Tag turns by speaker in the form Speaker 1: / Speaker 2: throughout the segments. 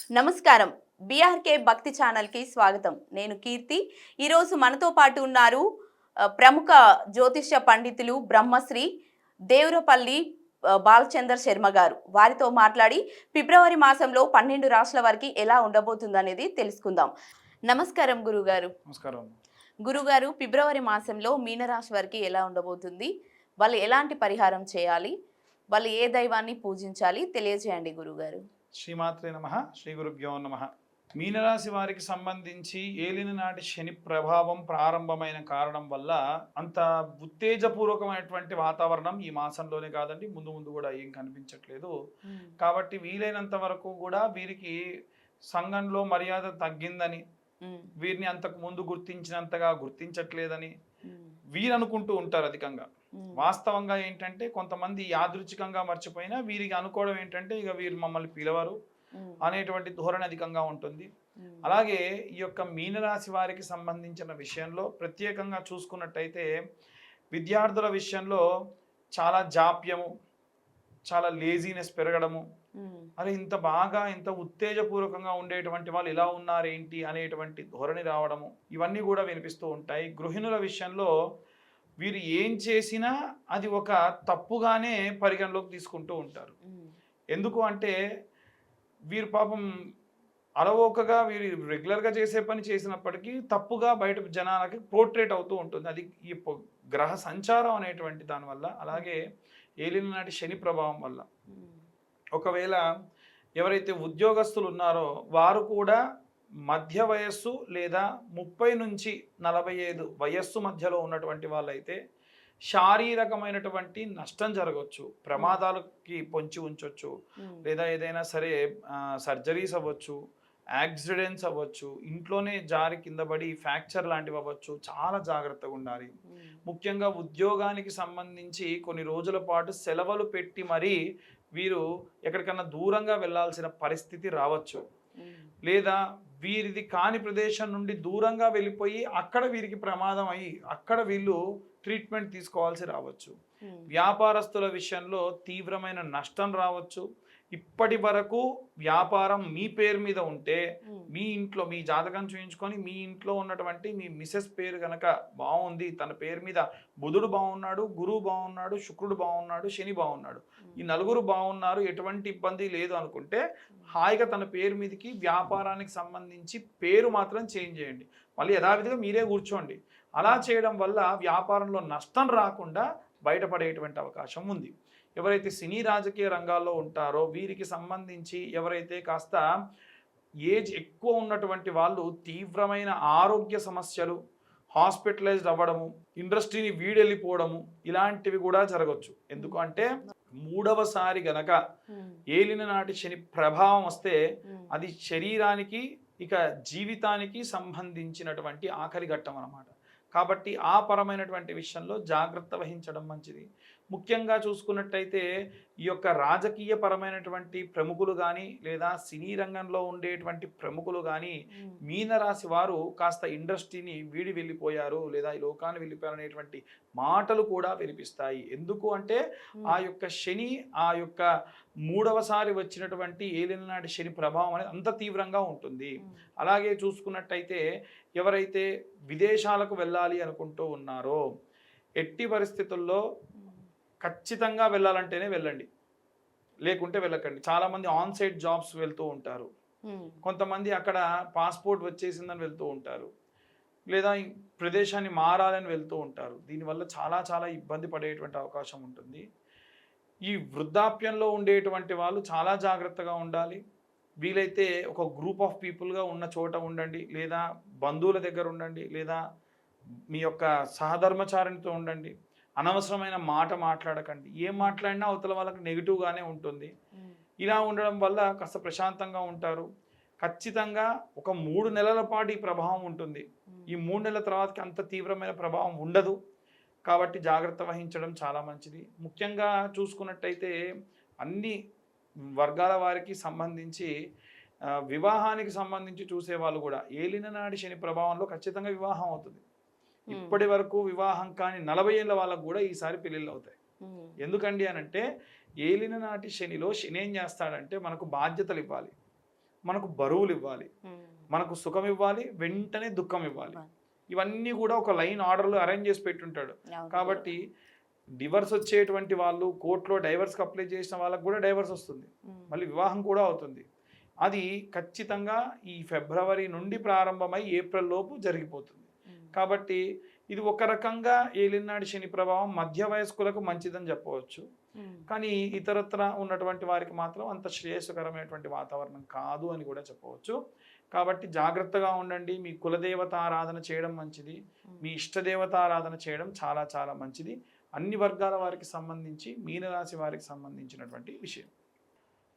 Speaker 1: నమస్కారం. బీఆర్కే భక్తి ఛానల్‌కి స్వాగతం. నేను కీర్తి. ఈరోజు మనతో పాటు ఉన్నారు ప్రముఖ జ్యోతిష్య పండితులు బ్రహ్మశ్రీ దేవురపల్లి బాలచందర్ శర్మ గారు. వారితో మాట్లాడి ఫిబ్రవరి మాసంలో 12 రాశుల వారికి ఎలా ఉండబోతుందనేది తెలుసుకుందాం. నమస్కారం గురుగారు.
Speaker 2: నమస్కారం.
Speaker 1: గురుగారు, ఫిబ్రవరి మాసంలో మీనరాశి వారికి ఎలా ఉండబోతుంది? వాళ్ళు ఎలాంటి పరిహారం చేయాలి? వాళ్ళు ఏ దైవాన్ని పూజించాలి? తెలియజేయండి గురుగారు.
Speaker 2: శ్రీమాత్రే నమః. శ్రీ గురుభ్యో నమః. మీనరాశి వారికి సంబంధించి ఏలిన నాటి శని ప్రభావం ప్రారంభమైన కారణం వల్ల అంత ఉత్తేజపూర్వకమైనటువంటి వాతావరణం ఈ మాసంలోనే కాదండి, ముందు ముందు కూడా ఏం కనిపించట్లేదు. కాబట్టి వీలైనంత వరకు కూడా వీరికి సంఘంలో మర్యాద తగ్గిందని, వీరిని అంతకు ముందు గుర్తించినంతగా గుర్తించట్లేదని వీరు అనుకుంటూ ఉంటారు అధికంగా. వాస్తవంగా ఏంటంటే కొంతమంది యాదృచ్ఛికంగా మర్చిపోయినా వీరికి అనుకోవడం ఏంటంటే ఇక వీరు మమ్మల్ని పిలవరు అనేటువంటి ధోరణి అధికంగా ఉంటుంది. అలాగే ఈ యొక్క మీనరాశి వారికి సంబంధించిన విషయంలో ప్రత్యేకంగా చూసుకున్నట్టయితే విద్యార్థుల విషయంలో చాలా జాప్యము, చాలా లేజీనెస్ పెరగడము, అరే ఇంత బాగా ఇంత ఉత్తేజపూర్వకంగా ఉండేటువంటి వాళ్ళు ఇలా ఉన్నారేంటి అనేటువంటి ధోరణి రావడము, ఇవన్నీ కూడా వినిపిస్తూ ఉంటాయి. గృహిణుల విషయంలో వీరు ఏం చేసినా అది ఒక తప్పుగానే పరిగణలోకి తీసుకుంటూ ఉంటారు. ఎందుకు అంటే వీరు పాపం అలవోకగా వీరు రెగ్యులర్గా చేసే పని చేసినప్పటికీ తప్పుగా బయట జనాలకి పోర్ట్రేట్ అవుతూ ఉంటుంది. అది ఈ గ్రహ సంచారం అనేటువంటి దానివల్ల, అలాగే ఏలిన నాటి శని ప్రభావం వల్ల. ఒకవేళ ఎవరైతే ఉద్యోగస్తులు ఉన్నారో వారు కూడా మధ్య వయస్సు లేదా 30 నుంచి 45 వయస్సు మధ్యలో ఉన్నటువంటి వాళ్ళైతే శారీరకమైనటువంటి నష్టం జరగవచ్చు, ప్రమాదాలకి పొంచి ఉంచవచ్చు, లేదా ఏదైనా సరే సర్జరీస్ అవ్వచ్చు, యాక్సిడెంట్స్ అవ్వచ్చు, ఇంట్లోనే జారి కింద పడి ఫ్రాక్చర్ లాంటివి అవ్వచ్చు. చాలా జాగ్రత్తగా ఉండాలి. ముఖ్యంగా ఉద్యోగానికి సంబంధించి కొన్ని రోజుల పాటు సెలవులు పెట్టి మరీ వీరు ఎక్కడికన్నా దూరంగా వెళ్ళాల్సిన పరిస్థితి రావచ్చు, లేదా వీరిది కాని ప్రదేశం నుండి దూరంగా వెళ్ళిపోయి అక్కడ వీరికి ప్రమాదం అయ్యి అక్కడ వీళ్ళు ట్రీట్మెంట్ తీసుకోవాల్సి రావచ్చు. వ్యాపారస్తుల విషయంలో తీవ్రమైన నష్టం రావచ్చు. ఇప్పటి వరకు వ్యాపారం మీ పేరు మీద ఉంటే మీ ఇంట్లో మీ జాతకం చూయించుకొని మీ ఇంట్లో ఉన్నటువంటి మీ మిసెస్ పేరు కనుక బాగుంది, తన పేరు మీద బుధుడు బాగున్నాడు, గురువు బాగున్నాడు, శుక్రుడు బాగున్నాడు, శని బాగున్నాడు, ఈ నలుగురు బాగున్నారు, ఎటువంటి ఇబ్బంది లేదు అనుకుంటే హాయిగా తన పేరు మీదకి వ్యాపారానికి సంబంధించి పేరు మాత్రం చేంజ్ చేయండి. మళ్ళీ యథావిధిగా మీరే కూర్చోండి. అలా చేయడం వల్ల వ్యాపారంలో నష్టం రాకుండా బయటపడేటువంటి అవకాశం ఉంది. ఎవరైతే సినీ రాజకీయ రంగాల్లో ఉంటారో వీరికి సంబంధించి ఎవరైతే కాస్త ఏజ్ ఎక్కువ ఉన్నటువంటి వాళ్ళు తీవ్రమైన ఆరోగ్య సమస్యలు, హాస్పిటలైజ్డ్ అవ్వడము, ఇండస్ట్రీని వీడెళ్ళిపోవడము, ఇలాంటివి కూడా జరగవచ్చు. ఎందుకు అంటే మూడవసారి గనక ఏలిన నాటి శని ప్రభావం వస్తే అది శరీరానికి ఇక జీవితానికి సంబంధించినటువంటి ఆఖరి ఘట్టం అన్నమాట. కాబట్టి ఆ పరమైనటువంటి విషయంలో జాగ్రత్త వహించడం మంచిది. ముఖ్యంగా చూసుకున్నట్టయితే ఈ యొక్క రాజకీయ పరమైనటువంటి ప్రముఖులు కానీ లేదా సినీ రంగంలో ఉండేటువంటి ప్రముఖులు కానీ మీనరాశి వారు కాస్త ఇండస్ట్రీని వీడి వెళ్ళిపోయారు లేదా ఈ లోకాన్ని వెళ్ళిపోయారు అనేటువంటి మాటలు కూడా వినిపిస్తాయి. ఎందుకు అంటే ఆ యొక్క శని, ఆ యొక్క మూడవసారి వచ్చినటువంటి ఏలిన నాటి శని ప్రభావం అనేది అంత తీవ్రంగా ఉంటుంది. అలాగే చూసుకున్నట్టయితే ఎవరైతే విదేశాలకు వెళ్ళాలి అనుకుంటూ ఉన్నారో ఎట్టి పరిస్థితుల్లో ఖచ్చితంగా వెళ్ళాలంటేనే వెళ్ళండి, లేకుంటే వెళ్ళకండి. చాలామంది ఆన్ సైట్ జాబ్స్ వెళ్తూ ఉంటారు, కొంతమంది అక్కడ పాస్పోర్ట్ వచ్చేసిందని వెళ్తూ ఉంటారు, లేదా ప్రదేశాన్ని మారాలని వెళ్తూ ఉంటారు. దీనివల్ల చాలా చాలా ఇబ్బంది పడేటువంటి అవకాశం ఉంటుంది. ఈ వృద్ధాప్యంలో ఉండేటువంటి వాళ్ళు చాలా జాగ్రత్తగా ఉండాలి. వీలైతే ఒక గ్రూప్ ఆఫ్ పీపుల్గా ఉన్న చోట ఉండండి, లేదా బంధువుల దగ్గర ఉండండి, లేదా మీ యొక్క సహధర్మచారినితో ఉండండి. అనవసరమైన మాట మాట్లాడకండి. ఏం మాట్లాడినా అవతల వాళ్ళకి నెగిటివ్గానే ఉంటుంది. ఇలా ఉండడం వల్ల కాస్త ప్రశాంతంగా ఉంటారు. ఖచ్చితంగా ఒక 3 నెలల పాటు ఈ ప్రభావం ఉంటుంది. ఈ 3 నెలల తర్వాతకి అంత తీవ్రమైన ప్రభావం ఉండదు. కాబట్టి జాగ్రత్త వహించడం చాలా మంచిది. ముఖ్యంగా చూసుకున్నట్టయితే అన్ని వర్గాల వారికి సంబంధించి వివాహానికి సంబంధించి చూసేవాళ్ళు కూడా ఏలిన నాటి శని ప్రభావంలో ఖచ్చితంగా వివాహం అవుతుంది. ఇప్పటి వరకు వివాహం కాని 40 ఏళ్ళ వాళ్ళకు కూడా ఈసారి పెళ్ళిళ్ళు అవుతాయి. ఎందుకండి అని అంటే ఏలిన నాటి శనిలో శని ఏం చేస్తాడంటే మనకు బాధ్యతలు ఇవ్వాలి. మనకు బరువులు ఇవ్వాలి, మనకు సుఖం ఇవ్వాలి, వెంటనే దుఃఖం ఇవ్వాలి. ఇవన్నీ కూడా ఒక లైన్ ఆర్డర్లో అరేంజ్ చేసి పెట్టుంటాడు. కాబట్టి డివర్స్ వచ్చేటువంటి వాళ్ళు కోర్టులో డైవర్స్కి అప్లై చేసిన వాళ్ళకు కూడా డైవర్స్ వస్తుంది, మళ్ళీ వివాహం కూడా అవుతుంది. అది ఖచ్చితంగా ఈ ఫిబ్రవరి నుండి ప్రారంభమై ఏప్రిల్ లోపు జరిగిపోతుంది. కాబట్టి ఇది ఒక రకంగా ఏలినాటి శని ప్రభావం మధ్య వయస్కులకు మంచిదని చెప్పవచ్చు. కానీ ఇతరత్ర ఉన్నటువంటి వారికి మాత్రం అంత శ్రేయస్కరమైనటువంటి వాతావరణం కాదు అని కూడా చెప్పవచ్చు. కాబట్టి జాగ్రత్తగా ఉండండి. మీ కులదేవత ఆరాధన చేయడం మంచిది, మీ ఇష్టదేవత ఆరాధన చేయడం చాలా చాలా మంచిది. అన్ని వర్గాల వారికి సంబంధించి మీనరాశి వారికి సంబంధించినటువంటి విషయం.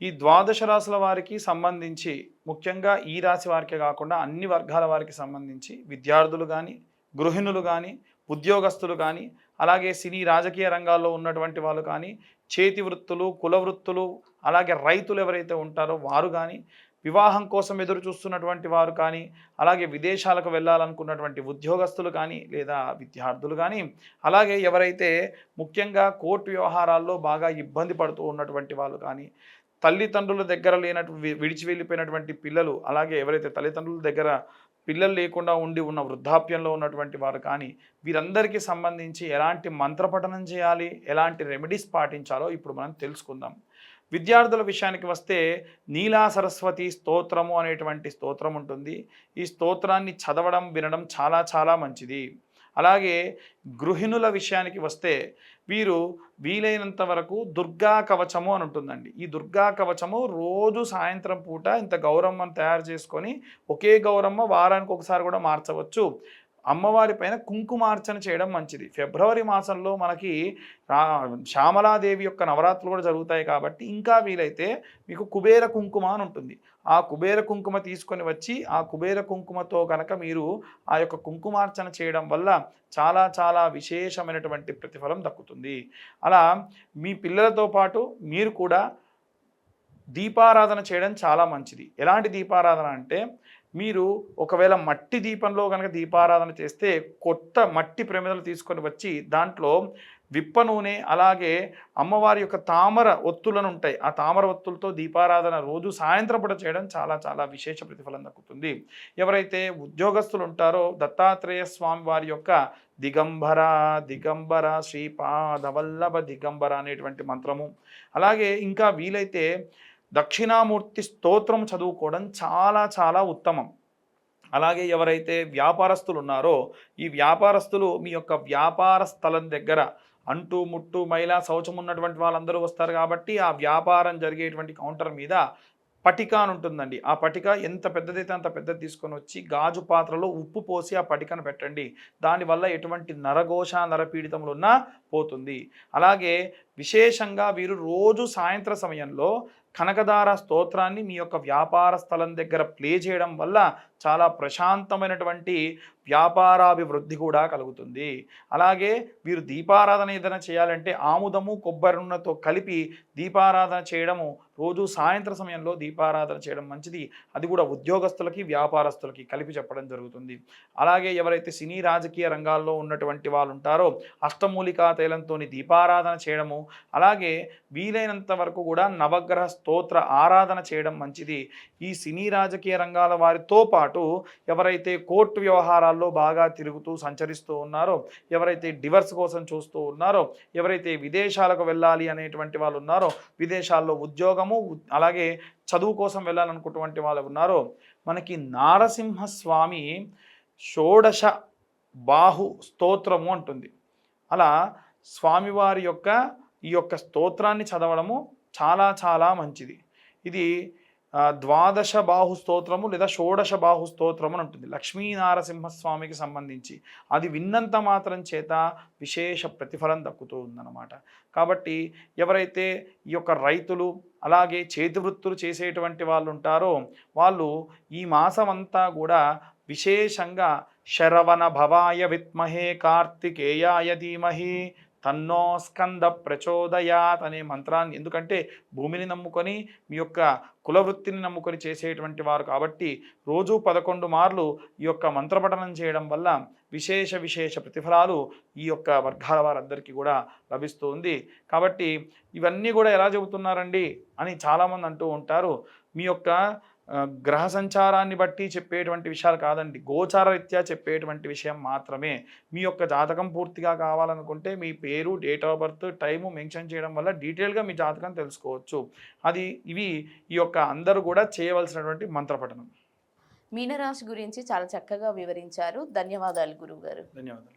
Speaker 2: ఈ ద్వాదశ రాశుల వారికి సంబంధించి ముఖ్యంగా ఈ రాశి వారికే కాకుండా అన్ని వర్గాల వారికి సంబంధించి విద్యార్థులు కానీ, గృహిణులు కానీ, ఉద్యోగస్తులు కానీ, అలాగే సినీ రాజకీయ రంగాల్లో ఉన్నటువంటి వాళ్ళు కానీ, చేతి వృత్తులు, కుల వృత్తులు, అలాగే రైతులు ఎవరైతే ఉంటారో వారు కానీ, వివాహం కోసం ఎదురు చూస్తున్నటువంటి వారు కానీ, అలాగే విదేశాలకు వెళ్ళాలనుకున్నటువంటి ఉద్యోగస్తులు కానీ లేదా విద్యార్థులు కానీ, అలాగే ఎవరైతే ముఖ్యంగా కోర్టు వ్యవహారాల్లో బాగా ఇబ్బంది పడుతూ ఉన్నటువంటి వాళ్ళు కానీ, తల్లిదండ్రుల దగ్గర విడిచి వెళ్ళిపోయినటువంటి పిల్లలు, అలాగే ఎవరైతే తల్లిదండ్రుల దగ్గర పిల్లలు లేకుండా ఉన్న వృద్ధాప్యంలో ఉన్నటువంటి వారు కానీ, వీరందరికీ సంబంధించి ఎలాంటి మంత్రపఠనం చేయాలి, ఎలాంటి రెమెడీస్ పాటించాలో ఇప్పుడు మనం తెలుసుకుందాం. విద్యార్థుల విషయానికి వస్తే నీలా సరస్వతి స్తోత్రము అనేటువంటి స్తోత్రం ఉంటుంది. ఈ స్తోత్రాన్ని చదవడం వినడం చాలా చాలా మంచిది. అలాగే గృహిణుల విషయానికి వస్తే వీరు వీలైనంత వరకు దుర్గా కవచము అని ఉంటుందండి. ఈ దుర్గా కవచము రోజు సాయంత్రం పూట ఇంత గౌరమ్మను తయారు చేసుకొని, ఒకే గౌరమ్మ వారానికి ఒకసారి కూడా మార్చవచ్చు. అమ్మవారి పైన కుంకుమార్చన చేయడం మంచిది. ఫిబ్రవరి మాసంలో మనకి శ్యామలాదేవి యొక్క నవరాత్రులు కూడా జరుగుతాయి కాబట్టి ఇంకా వీలైతే మీకు కుబేర కుంకుమ అని ఉంటుంది. ఆ కుబేర కుంకుమ తీసుకొని వచ్చి ఆ కుబేర కుంకుమతో కనుక మీరు ఆ యొక్క కుంకుమార్చన చేయడం వల్ల చాలా చాలా విశేషమైనటువంటి ప్రతిఫలం దక్కుతుంది. అలా మీ పిల్లలతో పాటు మీరు కూడా దీపారాధన చేయడం చాలా మంచిది. ఎలాంటి దీపారాధన అంటే, మీరు ఒకవేళ మట్టి దీపంలో కనుక దీపారాధన చేస్తే కొత్త మట్టి ప్రమిదలు తీసుకొని వచ్చి దాంట్లో విప్ప నూనె, అలాగే అమ్మవారి యొక్క తామర ఒత్తులను ఉంటాయి, ఆ తామర ఒత్తులతో దీపారాధన రోజు సాయంత్రం పూట చేయడం చాలా చాలా విశేష ప్రతిఫలం దక్కుతుంది. ఎవరైతే ఉద్యోగస్తులు ఉంటారో దత్తాత్రేయ స్వామి వారి యొక్క దిగంబర దిగంబర శ్రీపాదవల్లభ దిగంబర అనేటువంటి మంత్రము, అలాగే ఇంకా వీలైతే దక్షిణామూర్తి స్తోత్రం చదువుకోవడం చాలా చాలా ఉత్తమం. అలాగే ఎవరైతే వ్యాపారస్తులు ఉన్నారో ఈ వ్యాపారస్తులు మీ యొక్క వ్యాపార స్థలం దగ్గర అంటూ ముట్టు మైలా శౌచం ఉన్నటువంటి వాళ్ళందరూ వస్తారు కాబట్టి ఆ వ్యాపారం జరిగేటువంటి కౌంటర్ మీద పటిక అని ఉంటుందండి. ఆ పటిక ఎంత పెద్దదైతే అంత పెద్దది తీసుకొని వచ్చి గాజు పాత్రలో ఉప్పు పోసి ఆ పటికను పెట్టండి. దానివల్ల ఎటువంటి నరఘోష నరపీడితములు ఉన్నా పోతుంది. అలాగే విశేషంగా వీరు రోజు సాయంత్ర సమయంలో కనకదార స్తోత్రాన్ని మీ యొక్క వ్యాపార స్థలం దగ్గర ప్లే చేయడం వల్ల చాలా ప్రశాంతమైనటువంటి వ్యాపారాభివృద్ధి కూడా కలుగుతుంది. అలాగే వీరు దీపారాధన ఏదైనా చేయాలంటే ఆముదము కొబ్బరి నూనెతో కలిపి దీపారాధన చేయడము, రోజు సాయంత్రం సమయంలో దీపారాధన చేయడం మంచిది. అది కూడా ఉద్యోగస్తులకి వ్యాపారస్తులకి కలిపి చెప్పడం జరుగుతుంది. అలాగే ఎవరైతే సినీ రాజకీయ రంగాల్లో ఉన్నటువంటి వాళ్ళు ఉంటారో అష్టమూలికా తైలంతో దీపారాధన చేయడము, అలాగే వీలైనంత వరకు కూడా నవగ్రహ స్తోత్ర ఆరాధన చేయడం మంచిది. ఈ సినీ రాజకీయ రంగాల వారితో పాటు ఎవరైతే కోర్టు వ్యవహారాల్లో బాగా తిరుగుతూ సంచరిస్తూ ఉన్నారో, ఎవరైతే డివర్స్ కోసం చూస్తూ ఉన్నారో, ఎవరైతే విదేశాలకు వెళ్ళాలి అనేటువంటి వాళ్ళు ఉన్నారో, విదేశాల్లో ఉద్యోగము అలాగే చదువు కోసం వెళ్ళాలనుకున్నటువంటి వాళ్ళు ఉన్నారో, మనకి నారసింహస్వామి షోడశ బాహు స్తోత్రము అంటుంది. అలా స్వామివారి యొక్క ఈ యొక్క స్తోత్రాన్ని చదవడము చాలా చాలా మంచిది. ఇది ద్వాదశ బాహు స్తోత్రము లేదా షోడశ బాహు స్తోత్రము అని ఉంటుంది లక్ష్మీనారసింహస్వామికి సంబంధించి. అది విన్నంత మాత్రం చేత విశేష ప్రతిఫలం దక్కుతూ ఉందన్నమాట. కాబట్టి ఎవరైతే ఈ యొక్క రైతులు అలాగే చేతి వృత్తులు చేసేటువంటి వాళ్ళు ఉంటారో వాళ్ళు ఈ మాసం అంతా కూడా విశేషంగా శరవణ భవాయ విద్మహే కార్తికేయాయ ధీమహి తన్నో స్కంద ప్రచోదయాత్ అనే మంత్రాన్ని, ఎందుకంటే భూమిని నమ్ముకొని మీ యొక్క కులవృత్తిని నమ్ముకొని చేసేటువంటి వారు కాబట్టి రోజు 11 మార్లు ఈ యొక్క మంత్రపఠనం చేయడం వల్ల విశేష విశేష ప్రతిఫలాలు ఈ యొక్క వర్గాల వారందరికీ కూడా లభిస్తుంది. కాబట్టి ఇవన్నీ కూడా ఎలా చెబుతున్నారండి అని చాలామంది అంటూ ఉంటారు. మీ యొక్క గ్రహ సంచారాన్ని బట్టి చెప్పేటువంటి విషయాలు కాదండి. గోచార రీత్యా చెప్పేటువంటి విషయం మాత్రమే. మీ యొక్క జాతకం పూర్తిగా కావాలనుకుంటే మీ పేరు, date of birth, time mention చేయడం వల్ల డీటెయిల్‌గా మీ జాతకం తెలుసుకోవచ్చు. ఇవి ఈ యొక్క అందరూ కూడా చేయవలసినటువంటి మంత్రపఠనం.
Speaker 1: మీనరాశి గురించి చాలా చక్కగా వివరించారు. ధన్యవాదాలు గురువుగారు.
Speaker 2: ధన్యవాదాలు.